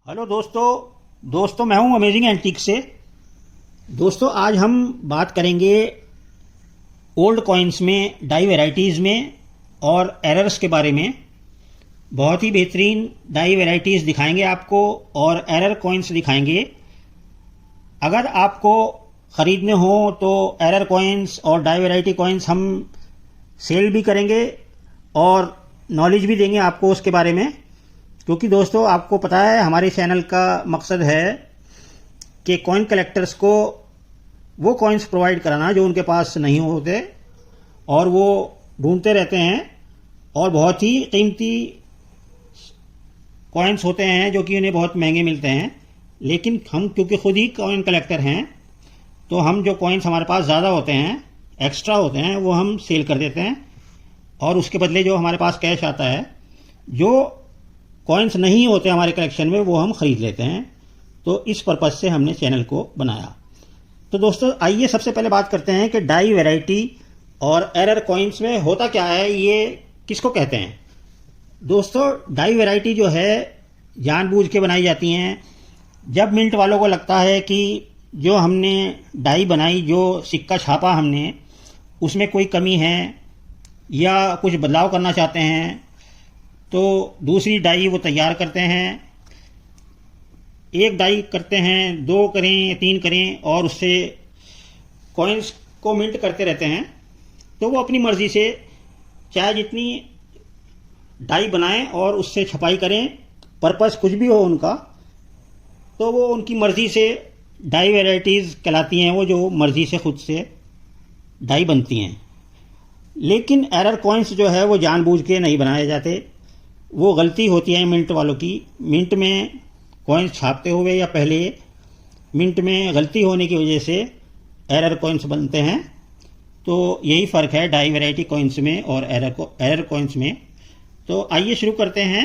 Hello दोस्तों मैं हूं अमेजिंग एंटीक से। दोस्तों आज हम बात करेंगे ओल्ड कॉइन्स में, डाई वैरायटीज़ में और एरर्स के बारे में। बहुत ही बेहतरीन डाई वैरायटीज़ दिखाएंगे आपको और एरर कॉइन्स दिखाएंगे। अगर आपको ख़रीदने हो तो एरर कॉइन्स और डाई वैरायटी कॉइन्स हम सेल भी करेंगे और नॉलेज भी देंगे आपको उसके बारे में, क्योंकि दोस्तों आपको पता है हमारे चैनल का मकसद है कि कॉइन कलेक्टर्स को वो कॉइन्स प्रोवाइड कराना जो उनके पास नहीं होते और वो ढूंढते रहते हैं। और बहुत ही कीमती कॉइन्स होते हैं जो कि उन्हें बहुत महंगे मिलते हैं, लेकिन हम क्योंकि खुद ही कॉइन कलेक्टर हैं तो हम जो कॉइन्स हमारे पास ज़्यादा होते हैं, एक्स्ट्रा होते हैं, वो हम सेल कर देते हैं और उसके बदले जो हमारे पास कैश आता है, जो कॉइन्स नहीं होते हमारे कलेक्शन में, वो हम ख़रीद लेते हैं। तो इस पर्पज़ से हमने चैनल को बनाया। तो दोस्तों आइए सबसे पहले बात करते हैं कि डाई वैरायटी और एरर कॉइन्स में होता क्या है, ये किसको कहते हैं। दोस्तों डाई वैरायटी जो है जानबूझ के बनाई जाती हैं। जब मिंट वालों को लगता है कि जो हमने डाई बनाई, जो सिक्का छापा हमने, उसमें कोई कमी है या कुछ बदलाव करना चाहते हैं, तो दूसरी डाई वो तैयार करते हैं। एक डाई करते हैं, दो करें, तीन करें और उससे कॉइन्स को मिंट करते रहते हैं। तो वो अपनी मर्ज़ी से चाहे जितनी डाई बनाएं और उससे छपाई करें, पर्पस कुछ भी हो उनका, तो वो उनकी मर्ज़ी से डाई वैरायटीज़ कहलाती हैं, वो जो मर्ज़ी से खुद से डाई बनती हैं। लेकिन एरर कॉइन्स जो है वो जानबूझ के नहीं बनाए जाते, वो गलती होती है मिंट वालों की। मिंट में कॉइन्स छापते हुए या पहले मिंट में गलती होने की वजह से एरर कॉइन्स बनते हैं। तो यही फ़र्क है डाई वैरायटी कॉइन्स में और एरर कॉइन्स में। तो आइए शुरू करते हैं।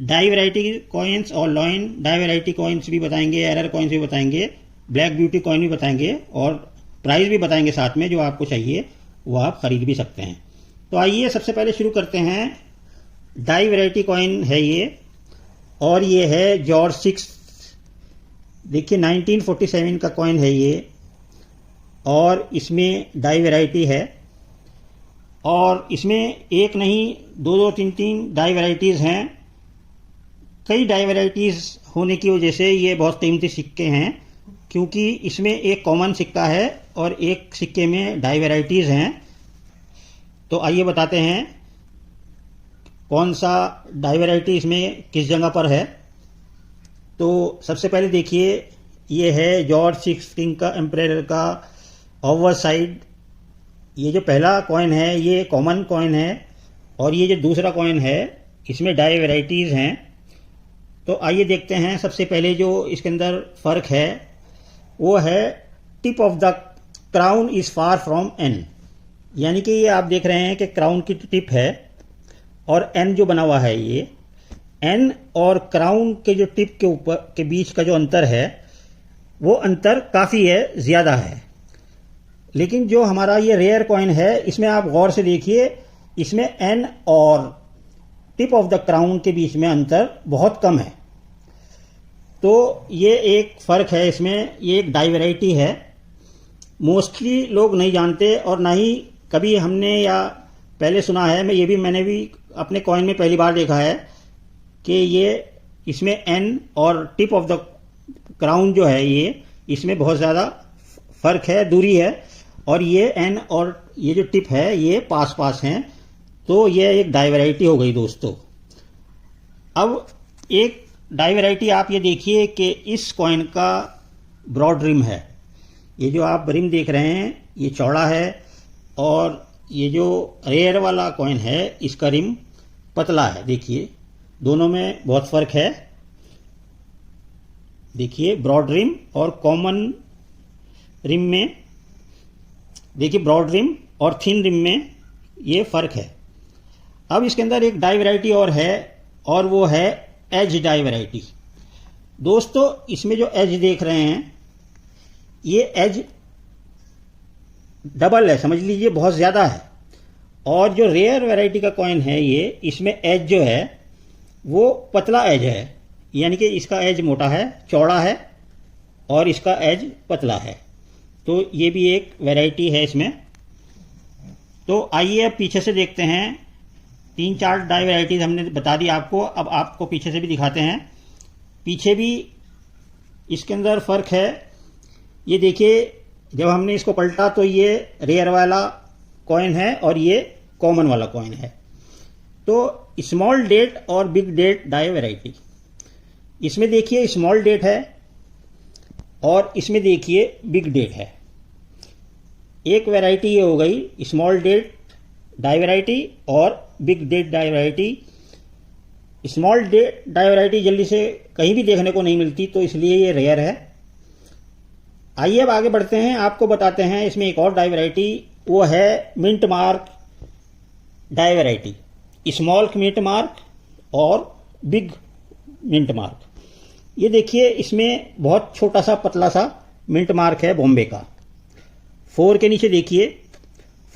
डाई वैरायटी कॉइन्स और लॉइन डाई वैरायटी कॉइन्स भी बताएंगे, एरर कॉइन्स भी बताएंगे, ब्लैक ब्यूटी कॉइन भी बताएंगे और प्राइस भी बताएंगे साथ में। जो आपको चाहिए वो आप ख़रीद भी सकते हैं। तो आइए सबसे पहले शुरू करते हैं। डाई वैरायटी कॉइन है ये, और ये है जॉर्ज 6। देखिए 1947 का कॉइन है ये, और इसमें डाई वैरायटी है। और इसमें एक नहीं, दो दो तीन तीन डाई वैरायटीज़ हैं। कई डाई वैरायटीज़ होने की वजह से ये बहुत कीमती सिक्के हैं, क्योंकि इसमें एक कॉमन सिक्का है और एक सिक्के में डाई वैरायटीज़ हैं। तो आइए बताते हैं कौन सा डाई वैरायटी इसमें किस जगह पर है। तो सबसे पहले देखिए, ये है जॉर्ज 6 किंग का एम्परर का ओवर साइड। ये जो पहला कॉइन है ये कॉमन कॉइन है, और ये जो दूसरा कॉइन है इसमें डाई वैरायटीज़ हैं। तो आइए देखते हैं। सबसे पहले जो इसके अंदर फ़र्क है वो है tip of the crown is far from N. यानी कि ये आप देख रहे हैं कि क्राउन की टिप है और एन जो बना हुआ है, ये एन और क्राउन के जो टिप के ऊपर के बीच का जो अंतर है वो अंतर काफ़ी है, ज़्यादा है। लेकिन जो हमारा ये रेयर कॉइन है इसमें आप गौर से देखिए, इसमें एन और टिप ऑफ द क्राउन के बीच में अंतर बहुत कम है। तो ये एक फ़र्क है इसमें। ये एक डाई वैरायटी है, मोस्टली लोग नहीं जानते और ना ही कभी हमने या पहले सुना है। मैंने भी अपने कॉइन में पहली बार देखा है कि ये इसमें एन और टिप ऑफ द क्राउन जो है ये इसमें बहुत ज़्यादा फ़र्क है, दूरी है, और ये एन और ये जो टिप है ये पास पास हैं। तो ये एक डाई वैरायटी हो गई दोस्तों। अब एक डाई वैरायटी आप ये देखिए कि इस कॉइन का ब्रॉड रिम है। ये जो आप रिम देख रहे हैं ये चौड़ा है, और ये जो रेयर वाला कॉइन है इसका रिम पतला है। देखिए दोनों में बहुत फ़र्क है। देखिए ब्रॉड रिम और कॉमन रिम में, देखिए ब्रॉड रिम और थिन रिम में ये फ़र्क है। अब इसके अंदर एक डाई वैरायटी और है, और वो है एज डाई वैरायटी। दोस्तों इसमें जो एज देख रहे हैं ये एज डबल है, समझ लीजिए बहुत ज़्यादा है। और जो रेयर वैरायटी का कॉइन है ये, इसमें एज जो है वो पतला एज है, यानी कि इसका एज मोटा है, चौड़ा है, और इसका एज पतला है। तो ये भी एक वैरायटी है इसमें। तो आइए अब पीछे से देखते हैं। 3-4 डाई वैरायटीज हमने बता दी आपको, अब आपको पीछे से भी दिखाते हैं। पीछे भी इसके अंदर फ़र्क है। ये देखिए, जब हमने इसको पलटा तो ये रेयर वाला कॉइन है और ये कॉमन वाला कॉइन है। तो स्मॉल डेट और बिग डेट डाई वैरायटी, इसमें देखिए स्मॉल डेट है और इसमें देखिए बिग डेट है। एक वैरायटी ये हो गई स्मॉल डेट डाई वैरायटी और big date die variety. Small date die variety जल्दी से कहीं भी देखने को नहीं मिलती, तो इसलिए ये रेयर है। आइए अब आगे बढ़ते हैं, आपको बताते हैं इसमें एक और डाई वैरायटी, वो है mint mark die variety. Small mint mark और बिग मिंट मार्क। ये देखिए, इसमें बहुत छोटा सा पतला सा मिंट मार्क है बॉम्बे का। 4 के नीचे देखिए,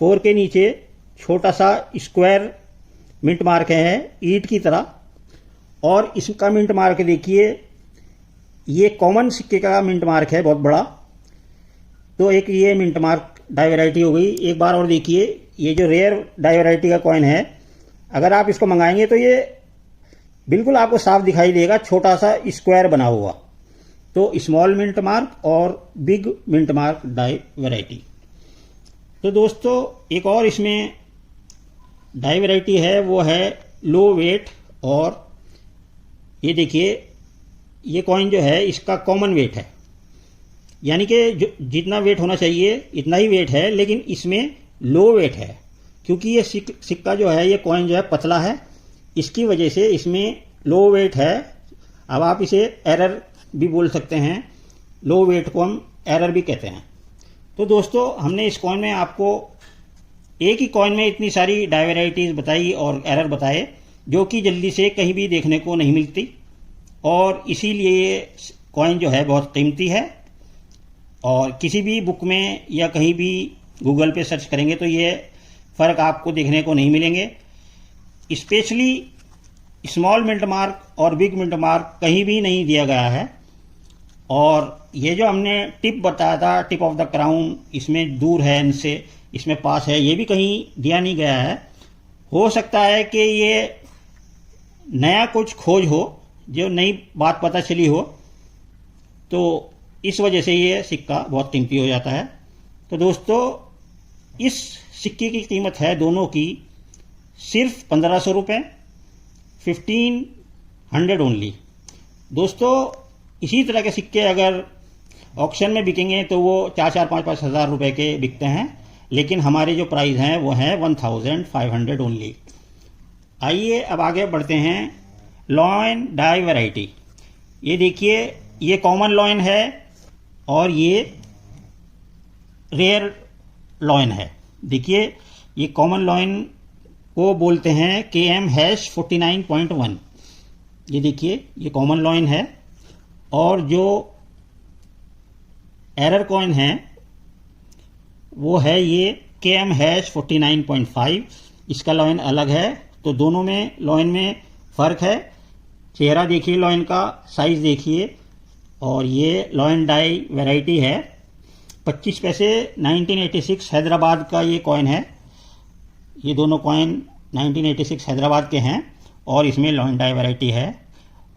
4 के नीचे छोटा सा स्क्वायर मिंट मार्क है ईंट की तरह। और इसका मिंट मार्क देखिए, ये कॉमन सिक्के का मिंट मार्क है बहुत बड़ा। तो एक ये मिंट मार्क डाई वैरायटी हो गई। एक बार और देखिए, ये जो रेयर डाई वैरायटी का कॉइन है, अगर आप इसको मंगाएंगे तो ये बिल्कुल आपको साफ दिखाई देगा, छोटा सा स्क्वायर बना हुआ। तो स्मॉल मिंट मार्क और big mint mark die variety. तो दोस्तों, एक और इसमें डाई वैरायटी है, वो है लो वेट। और ये देखिए, ये कॉइन जो है इसका कॉमन वेट है, यानी कि जितना वेट होना चाहिए इतना ही वेट है, लेकिन इसमें लो वेट है क्योंकि ये सिक्का जो है, ये कॉइन जो है पतला है, इसकी वजह से इसमें लो वेट है। अब आप इसे एरर भी बोल सकते हैं, लो वेट को हम एरर भी कहते हैं। तो दोस्तों, हमने इस कॉइन में आपको एक ही कॉइन में इतनी सारी डाई वैरायटीज बताई और एरर बताए, जो कि जल्दी से कहीं भी देखने को नहीं मिलती, और इसीलिए ये कॉइन जो है बहुत कीमती है। और किसी भी बुक में या कहीं भी गूगल पे सर्च करेंगे तो ये फ़र्क आपको देखने को नहीं मिलेंगे। स्पेशली स्मॉल मिंट मार्क और बिग मिंट मार्क कहीं भी नहीं दिया गया है। और ये जो हमने टिप बताया था, टिप ऑफ द क्राउन, इसमें दूर है इनसे, इसमें पास है, ये भी कहीं दिया नहीं गया है। हो सकता है कि ये नया कुछ खोज हो, जो नई बात पता चली हो, तो इस वजह से ये सिक्का बहुत कीमती हो जाता है। तो दोस्तों, इस सिक्के की कीमत है दोनों की सिर्फ 1500 रुपये, 1500 ओनली। दोस्तों, इसी तरह के सिक्के अगर ऑक्शन में बिकेंगे तो वो 4-4, 5-5 हज़ार रुपये के बिकते हैं, लेकिन हमारे जो प्राइस हैं वो हैं 1500 ओनली। आइए अब आगे बढ़ते हैं। लॉइन डाई वैरायटी, ये देखिए, ये कॉमन लॉइन है और ये रेयर लॉइन है। देखिए, ये कॉमन लॉइन को बोलते हैं KM-49.1। ये देखिए, ये कॉमन लॉइन है। और जो एरर कॉइन है वो है ये KM-49.5। इसका लॉइन अलग है। तो दोनों में लॉइन में फ़र्क है। चेहरा देखिए, लॉइन का साइज़ देखिए। और ये लॉइन डाई वैरायटी है। 25 पैसे 1986 हैदराबाद का ये कॉइन है। ये दोनों कॉइन 1986 हैदराबाद के हैं और इसमें लॉइन डाई वैरायटी है।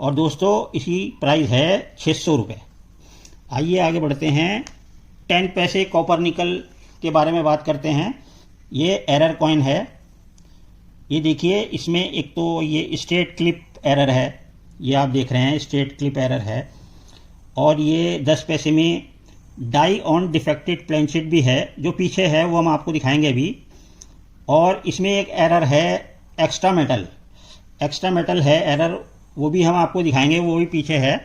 और दोस्तों, इसी प्राइस है 600 रुपये। आइए आगे बढ़ते हैं। 10 पैसे कॉपर निकल के बारे में बात करते हैं। ये एरर कॉइन है। ये देखिए, इसमें एक तो ये स्ट्रेट क्लिप एरर है, ये आप देख रहे हैं, स्ट्रेट क्लिप एरर है। और ये 10 पैसे में डाई ऑन डिफेक्टेड प्लेनशीट भी है, जो पीछे है वो हम आपको दिखाएंगे अभी। और इसमें एक एरर है एक्स्ट्रा मेटल है एरर, वो भी हम आपको दिखाएंगे, वो भी पीछे है।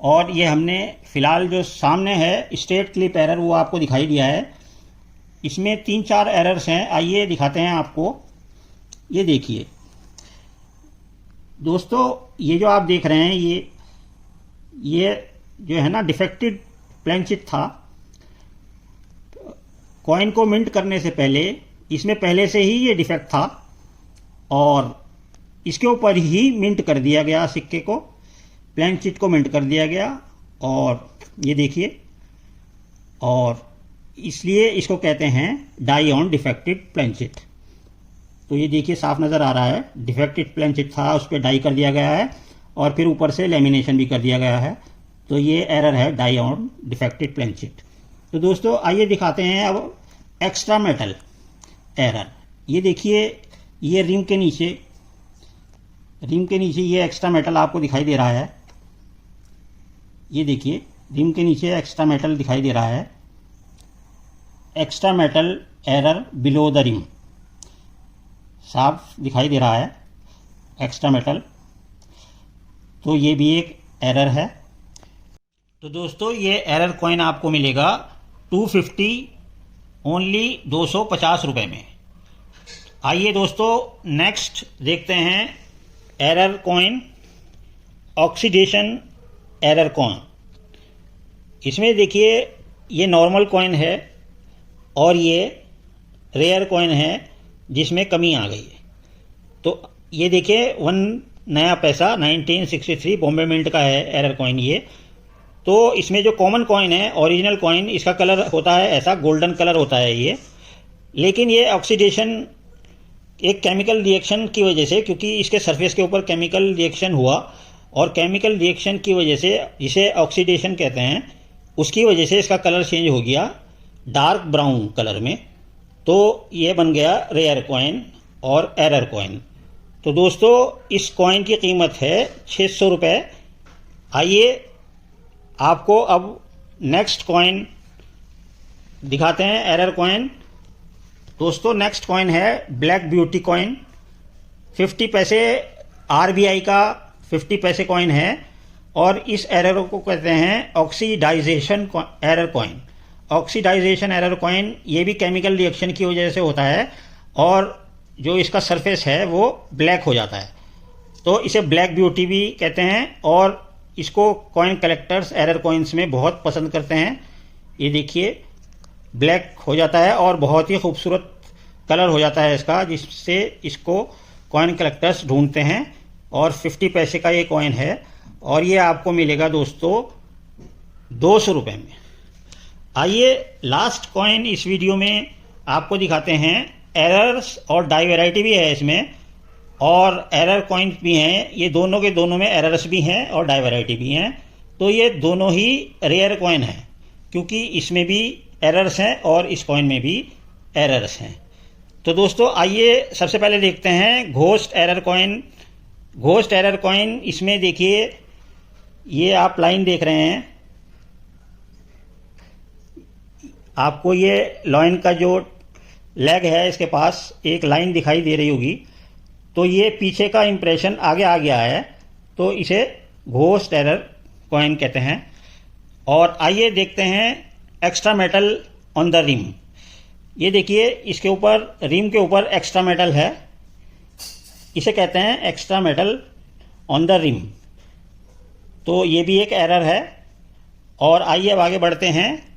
और ये हमने फ़िलहाल जो सामने है स्ट्रेट क्लिप एरर, वो आपको दिखाई दिया है। इसमें 3-4 एरर्स हैं, आइए दिखाते हैं आपको। ये देखिए दोस्तों, ये जो आप देख रहे हैं, ये जो है ना डिफेक्टेड प्लेनशीट था। कॉइन को मिंट करने से पहले इसमें पहले से ही ये डिफेक्ट था और इसके ऊपर ही मिंट कर दिया गया सिक्के को। प्लेन चिट को मिंट कर दिया गया। और ये देखिए, और इसलिए इसको कहते हैं die on defected planchet. तो ये देखिए साफ नज़र आ रहा है, डिफेक्टेड प्लेन चिट था उस पर डाई कर दिया गया है और फिर ऊपर से लेमिनेशन भी कर दिया गया है। तो ये एरर है die on defected planchet. तो दोस्तों आइए दिखाते हैं अब एक्स्ट्रा मेटल एरर। ये देखिए, ये रिम के नीचे ये एक्स्ट्रा मेटल आपको दिखाई दे रहा है। ये देखिए, रिम के नीचे एक्स्ट्रा मेटल दिखाई दे रहा है। Extra metal error below the rim, साफ दिखाई दे रहा है एक्स्ट्रा मेटल। तो ये भी एक एरर है। तो दोस्तों ये एरर कॉइन आपको मिलेगा 250 ओनली 250 रुपये में। आइए दोस्तों नेक्स्ट देखते हैं error coin, oxidation error coin. इसमें देखिए ये नॉर्मल कॉइन है और ये रेयर कॉइन है जिसमें कमी आ गई है। तो ये देखिए 1 नया पैसा 1963 बॉम्बे मिंट का है एरर कॉइन ये। तो इसमें जो कॉमन कॉइन है, ओरिजिनल कॉइन, इसका कलर होता है ऐसा गोल्डन कलर होता है ये। लेकिन ये ऑक्सीडेशन एक केमिकल रिएक्शन की वजह से, क्योंकि इसके सरफेस के ऊपर केमिकल रिएक्शन हुआ और केमिकल रिएक्शन की वजह से, जिसे ऑक्सीडेशन कहते हैं, उसकी वजह से इसका कलर चेंज हो गया डार्क ब्राउन कलर में। तो ये बन गया रेयर कॉइन और एरर कॉइन। तो दोस्तों इस कॉइन की कीमत है 600 रुपये। आइए आपको अब नेक्स्ट कॉइन दिखाते हैं, एरर कॉइन। दोस्तों नेक्स्ट कॉइन है ब्लैक ब्यूटी कॉइन। 50 पैसे आरबीआई का 50 पैसे कॉइन है और इस एरर को कहते हैं oxidisation error coin. Oxidisation error coin ये भी केमिकल रिएक्शन की वजह से होता है और जो इसका सरफेस है वो ब्लैक हो जाता है। तो इसे ब्लैक ब्यूटी भी कहते हैं और इसको कॉइन कलेक्टर्स एरर कॉइन्स में बहुत पसंद करते हैं। ये देखिए ब्लैक हो जाता है और बहुत ही खूबसूरत कलर हो जाता है इसका, जिससे इसको कॉइन कलेक्टर्स ढूंढते हैं। और 50 पैसे का ये कॉइन है और ये आपको मिलेगा दोस्तों 200 रुपये में। आइए लास्ट कॉइन इस वीडियो में आपको दिखाते हैं। एरर्स और डाई वैरायटी भी है इसमें और एरर कॉइन्स भी हैं। ये दोनों के दोनों में एरर्स भी हैं और डाई वैरायटी भी हैं। तो ये दोनों ही रेयर कॉइन हैं क्योंकि इसमें भी एरर्स हैं और इस कॉइन में भी एरर्स हैं। तो दोस्तों आइए सबसे पहले देखते हैं ghost error coin. Ghost error coin, इसमें देखिए ये आप लाइन देख रहे हैं, आपको ये लॉइन का जो लेग है इसके पास एक लाइन दिखाई दे रही होगी। तो ये पीछे का इंप्रेशन आगे आ गया है, तो इसे घोस्ट एरर कॉइन कहते हैं। और आइए देखते हैं extra metal on the rim. ये देखिए इसके ऊपर, रिम के ऊपर एक्स्ट्रा मेटल है, इसे कहते हैं extra metal on the rim. तो ये भी एक एरर है। और आइए अब आगे बढ़ते हैं।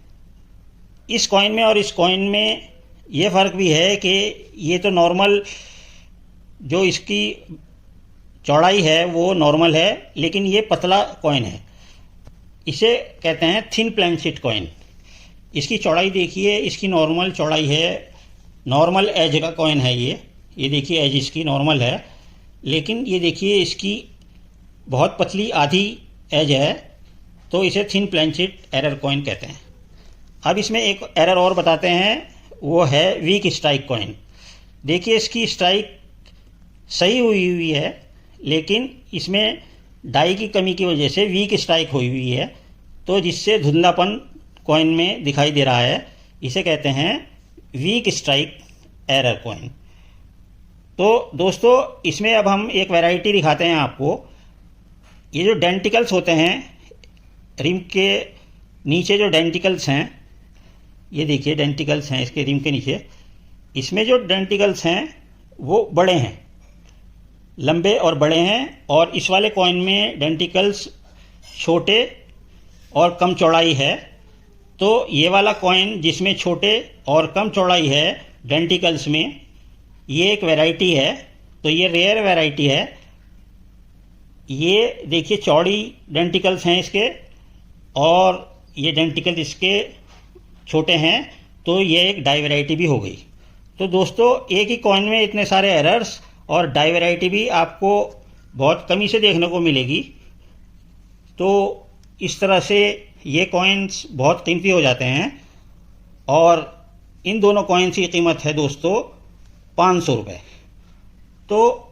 इस कॉइन में और इस कॉइन में ये फ़र्क भी है कि ये तो नॉर्मल, जो इसकी चौड़ाई है वो नॉर्मल है, लेकिन ये पतला कॉइन है। इसे कहते हैं थिन प्लेन शीट कॉइन। इसकी चौड़ाई देखिए, इसकी नॉर्मल चौड़ाई है, नॉर्मल एज का कॉइन है ये देखिए एज इसकी नॉर्मल है, लेकिन ये देखिए इसकी बहुत पतली आधी एज है, तो इसे thin planchet error coin कहते हैं। अब इसमें एक एरर और बताते हैं, वो है वीक स्ट्राइक कॉइन। देखिए इसकी स्ट्राइक सही हुई है, लेकिन इसमें डाई की कमी की वजह से वीक स्ट्राइक हुई है, तो जिससे धुंधलापन कॉइन में दिखाई दे रहा है। इसे कहते हैं वीक स्ट्राइक एरर कॉइन। तो दोस्तों इसमें अब हम एक वैरायटी दिखाते हैं आपको। ये जो डेंटिकल्स होते हैं रिम के नीचे, जो डेंटिकल्स हैं, ये देखिए डेंटिकल्स हैं इसके रिम के नीचे। इसमें जो डेंटिकल्स हैं वो बड़े हैं, लंबे और बड़े हैं, और इस वाले कॉइन में डेंटिकल्स छोटे और कम चौड़ाई है। तो ये वाला कॉइन जिसमें छोटे और कम चौड़ाई है डेंटिकल्स में, ये एक वैरायटी है। तो ये रेयर वैरायटी है। ये देखिए चौड़ी डेंटिकल्स हैं इसके, और ये डेंटिकल इसके छोटे हैं, तो ये एक डाई वैरायटी भी हो गई। तो दोस्तों एक ही कॉइन में इतने सारे एरर्स और डाई वैरायटी भी आपको बहुत कमी से देखने को मिलेगी। तो इस तरह से ये कॉइन्स बहुत कीमती हो जाते हैं, और इन दोनों कॉइन्स की कीमत है दोस्तों 500 रुपये। तो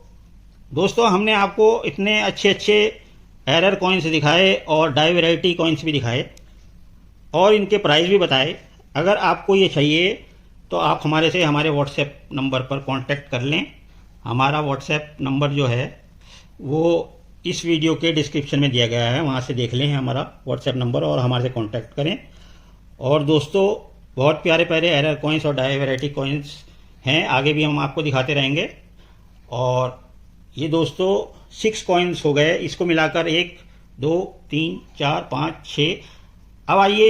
दोस्तों हमने आपको इतने अच्छे अच्छे एरर कॉइन्स दिखाए और डाई वैरायटी कॉइन्स भी दिखाए और इनके प्राइस भी बताए। अगर आपको ये चाहिए तो आप हमारे व्हाट्सएप नंबर पर कांटेक्ट कर लें। हमारा व्हाट्सएप नंबर जो है वो इस वीडियो के डिस्क्रिप्शन में दिया गया है, वहाँ से देख लें हमारा व्हाट्सएप नंबर और हमारे से कांटेक्ट करें। और दोस्तों बहुत प्यारे प्यारे एरर कॉइन्स और डाई वैरायटी कॉइन्स हैं, आगे भी हम आपको दिखाते रहेंगे। और ये दोस्तों 6 कॉइन्स हो गए, इसको मिलाकर 1 2 3 4 5 6। अब आइए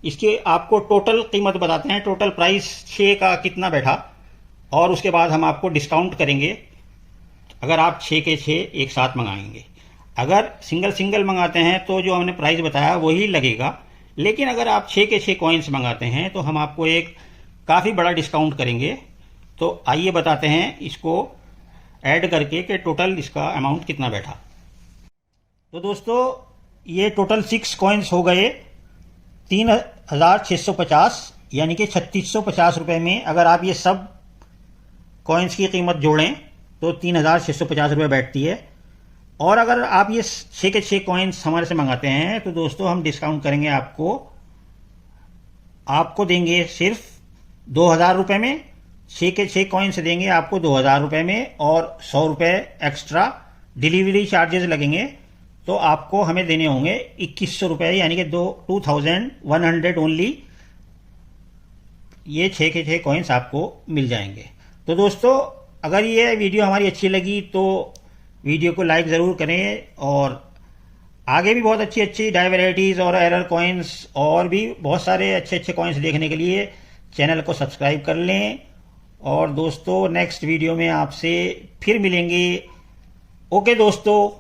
इसकी आपको टोटल कीमत बताते हैं, टोटल प्राइस 6 का कितना बैठा, और उसके बाद हम आपको डिस्काउंट करेंगे अगर आप 6 के 6 एक साथ मंगाएंगे। अगर सिंगल सिंगल मंगाते हैं तो जो हमने प्राइस बताया वही लगेगा, लेकिन अगर आप 6 के 6 कॉइन्स मंगाते हैं तो हम आपको एक काफ़ी बड़ा डिस्काउंट करेंगे। तो आइए बताते हैं इसको ऐड करके कि टोटल इसका अमाउंट कितना बैठा। तो दोस्तों ये टोटल 6 कॉइन्स हो गए 3650, यानी कि 3650 रुपये में अगर आप ये सब कॉइन्स की कीमत जोड़ें तो 3650 रुपये बैठती है। और अगर आप ये 6 के 6 कॉइन्स हमारे से मंगाते हैं तो दोस्तों हम डिस्काउंट करेंगे, आपको देंगे सिर्फ 2000 रुपये में। 6 के 6 कॉइन्स देंगे आपको 2000 रुपये में, और 100 रुपये एक्स्ट्रा डिलीवरी चार्जेस लगेंगे, तो आपको हमें देने होंगे 2100 रुपये, यानी कि 2100 ओनली। ये 6 के 6 कॉइन्स आपको मिल जाएंगे। तो दोस्तों अगर ये वीडियो हमारी अच्छी लगी तो वीडियो को लाइक ज़रूर करें, और आगे भी बहुत अच्छी अच्छी डाई वैराइटीज़ और एरर कॉइन्स और भी बहुत सारे अच्छे अच्छे कॉइन्स देखने के लिए चैनल को सब्सक्राइब कर लें। और दोस्तों नेक्स्ट वीडियो में आपसे फिर मिलेंगे। ओके दोस्तों।